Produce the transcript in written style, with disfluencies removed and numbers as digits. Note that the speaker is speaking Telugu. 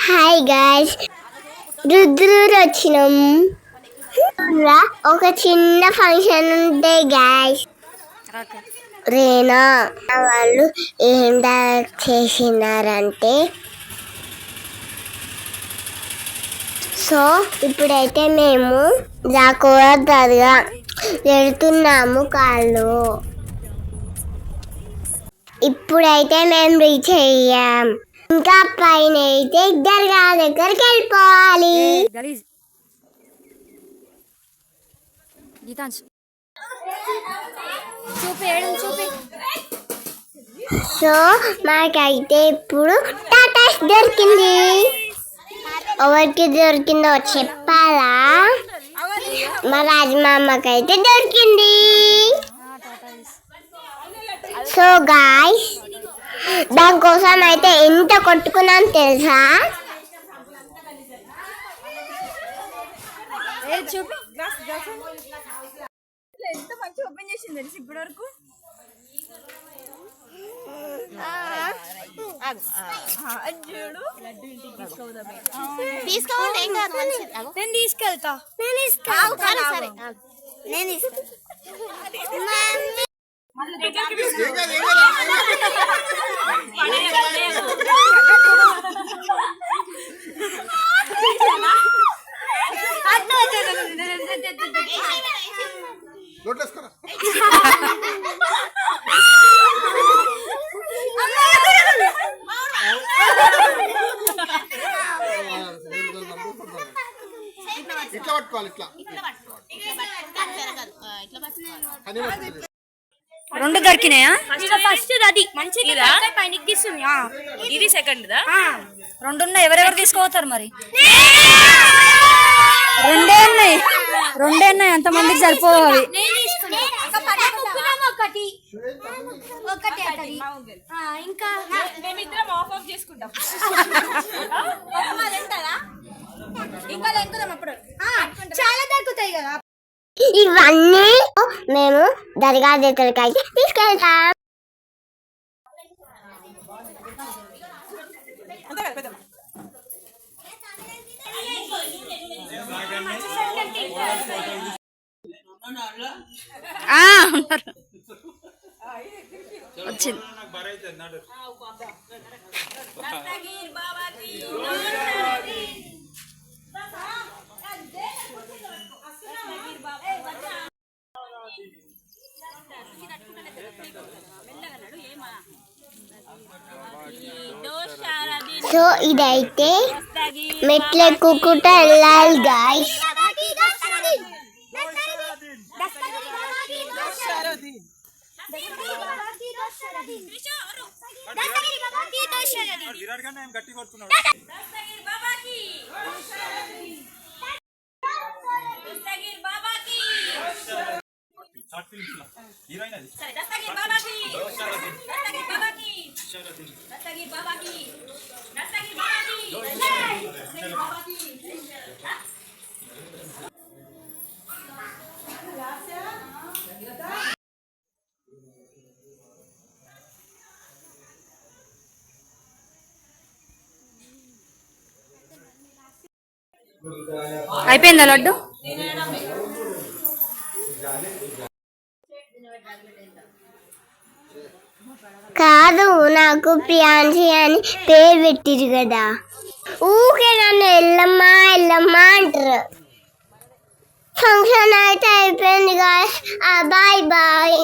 హాయ్ గాయ్స్, రుద్రూరు వచ్చినాం. ఒక చిన్న ఫంక్షన్ ఉంటే గాయ్స్, రేనా వాళ్ళు ఏం డైరెక్ట్ చేసినారంటే, సో ఇప్పుడైతే మేము జాకోరా దర్గా వెళ్తున్నాము కాళ్ళు. ఇప్పుడైతే మేము రీచ్ అయ్యాం. ఇంకా పైన అయితే దర్గా దగ్గరికి వెళ్ళిపోవాలి. సో మాకైతే ఇప్పుడు టాటాస్ దొరికింది. ఎవరికి దొరికిందో చెప్పాలా? మా రాజమామకైతే దొరికింది. సో గాయ్స్, దానికోసం అయితే ఎంత కొట్టుకున్నాం తెలుసా? ఎంత మంచి ఓపెన్ చేసింది తెలిసి ఇప్పటి వరకు. నేను తీసుకెళ్తా. రెండు దొరికినాయా? ఫస్ట్ అది మంచిగా పైనకి తీస్తుంది, ఇది సెకండ్ దా. రెండు ఉన్నాయి. ఎవరెవరు తీసుకోపోతారు మరి? రెండే ఉన్నాయి. అంత మందికి సరిపోవాలి. ఇంకా మేమిద్దరం ఆఫ్ చేసుకుంటాం. ఇంకా అప్పుడు చాలా దొరుకుతాయి కదా. ఇవన్నీ మేము దర్గా దగ్గరికి అయితే తీసుకెళ్తాం. వచ్చింది. సో ఇదైతే మెట్లు ఎక్కుకుంటూ వెళ్ళాలి గాయ్స్. అయిపోయిందా లడ్డు? కాదు, నాకు ప్రియాన్సి అని పేరు పెట్టిరు కదా, ఊకే నన్ను ఎల్లమ్మా అంటారు. ఫంక్షన్ అయితే అయిపోయింది గాయ్స్. Bye bye.